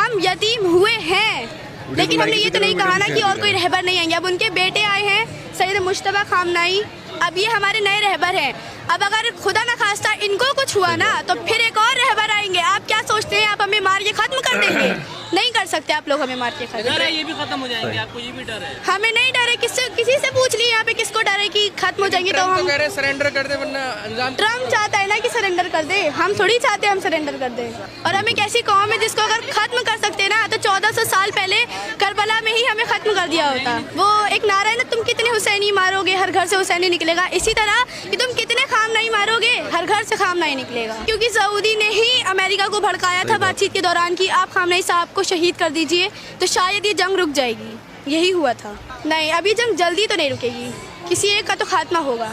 हम यतीम हुए हैं, लेकिन हमने ये तो नहीं कहा ना कि और कोई रहबर नहीं आएंगे। अब उनके बेटे आए हैं सैयद मुश्तबा खामनाई, अब ये हमारे नए रहबर हैं। अब अगर खुदा न खास्ता इनको कुछ हुआ ना तो फिर एक और रहबर आएंगे। आप क्या सोचते हैं आप हमें मार के खत्म कर देंगे? नहीं कर सकते आप लोग हमें मार के खत्म। डर है ये भी खत्म हो जाएंगे, आपको ये भी डर है? हमें नहीं डर है, किसी से पूछ लिए यहाँ पे किसको डर है कि खत्म हो जाएंगे। तो हम कह रहे सरेंडर कर दे वरना अंजाम। ट्रम्प चाहता है ना कि सरेंडर कर दे, हम थोड़ी चाहते हैं हम सरेंडर कर दे। और हम एक ऐसी कौम है जिसको अगर खत्म कर सकते हैं ना तो 1400 साल पहले करबला में ही हमें खत्म कर दिया होता। वो एक नारा है ना, तुम कितने हुसैनी मारोगे हर घर से हुसैनी निकलेगा। इसी तरह कि तुम कितने खामनाई मारोगे हर घर से खामनाई निकलेगा। क्योंकि सऊदी ने ही अमेरिका को भड़काया था बातचीत के दौरान कि आप खामनाई साहब को शहीद कर दीजिए तो शायद ये जंग रुक जाएगी। यही हुआ था। नहीं, अभी जंग जल्दी तो नहीं रुकेगी, किसी एक का तो खात्मा होगा,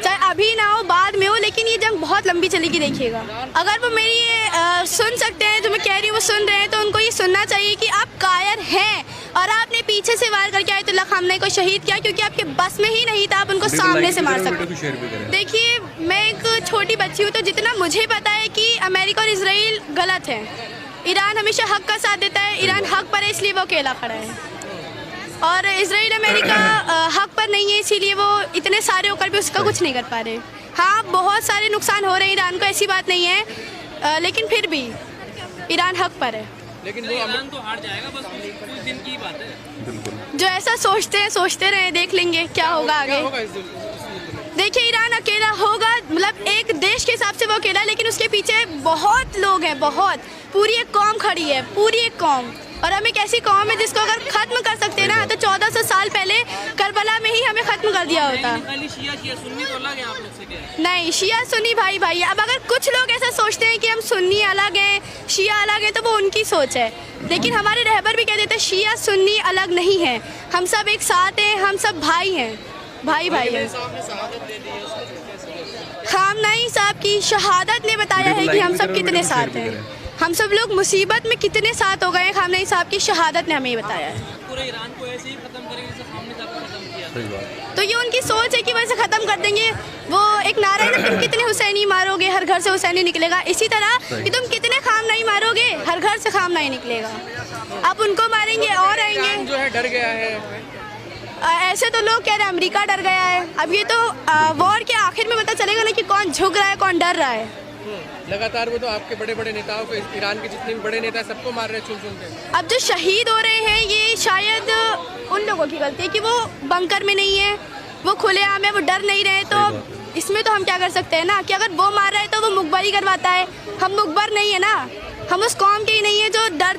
चाहे अभी ना हो बाद में हो, लेकिन ये जंग बहुत लंबी चलेगी। देखिएगा, अगर वो मेरी ये सुन सकते हैं जो मैं कह रही हूँ, वो सुन रहे हैं, तो उनको ये सुनना चाहिए कि आप कायर हैं और आपने पीछे से वार करके आयतुल्लाह खामनेई को शहीद किया क्योंकि आपके बस में ही नहीं था आप उनको सामने से मार सकते। देखिए, मैं एक छोटी बच्ची हूँ, तो जितना मुझे पता है कि अमेरिका और इसराइल गलत है। ईरान हमेशा हक का साथ देता है, ईरान हक पर है इसलिए वो अकेला खड़ा है, और इसराइल अमेरिका हक पर नहीं है इसीलिए वो इतने सारे होकर भी उसका कुछ नहीं कर पा रहे। हाँ, बहुत सारे नुकसान हो रहे हैं ईरान को, ऐसी बात नहीं है, लेकिन फिर भी ईरान हक पर है। लेकिन वो ईरान तो हार जाएगा, बस कुछ दिन की बात है। जो ऐसा सोचते हैं सोचते रहे, देख लेंगे क्या होगा आगे। देखिए, ईरान अकेला होगा, मतलब एक देश के हिसाब से वो अकेला, लेकिन उसके पीछे बहुत लोग हैं, बहुत, पूरी एक कौम खड़ी है, पूरी एक कौम। और हम एक ऐसी कौम है जिसको अगर खत्म कर सकते हैं ना तो 1400 साल पहले करबला में ही हमें खत्म कर दिया होता। शिया सुन्नी तो अलग है आप लोग से क्या? नहीं, शिया सुन्नी भाई भाई। अब अगर कुछ लोग ऐसा सोचते हैं कि हम सुन्नी अलग हैं, शिया अलग है, तो वो उनकी सोच है, लेकिन हमारे रहबर भी कह देते हैं शिया सुन्नी अलग नहीं है, हम सब एक साथ हैं, हम सब भाई हैं, भाई भाई हैं। खामनाई साहब की शहादत ने बताया है कि हम सब कितने साथ हैं, हम सब लोग मुसीबत में कितने साथ हो गए हैं। खामनाई साहब की शहादत ने हमें बताया है। पूरे ईरान को ऐसे ही खत्म करेंगे जैसे खामनाई साहब को खत्म किया। तो ये उनकी सोच है कि वैसे ख़त्म कर देंगे। वो एक नारा है ना, तुम कितने हुसैनी मारोगे हर घर से हुसैनी निकलेगा। इसी तरह कि तुम कितने खामनाई मारोगे हर घर से खामनाई निकलेगा। आप उनको मारेंगे और आएंगे। जो है डर गया है। ऐसे तो लोग कह रहे हैं अमेरिका डर गया है। अब ये तो वॉर के आखिर में पता चलेगा ना कि कौन झुक रहा है कौन डर रहा है। लगातार वो तो आपके बड़े बड़े नेताओं को, ईरान के जितने भी बड़े नेता सबको मार रहे चुन के। अब जो शहीद हो रहे हैं ये शायद उन लोगों की गलती है कि वो बंकर में नहीं है, वो खुलेआम है, वो डर नहीं रहे। तो इसमें तो हम क्या कर सकते हैं ना कि अगर वो मार रहा है तो वो मुखबरी करवाता है। हम मुखबर नहीं है ना, हम उस कौम के ही नहीं है जो डर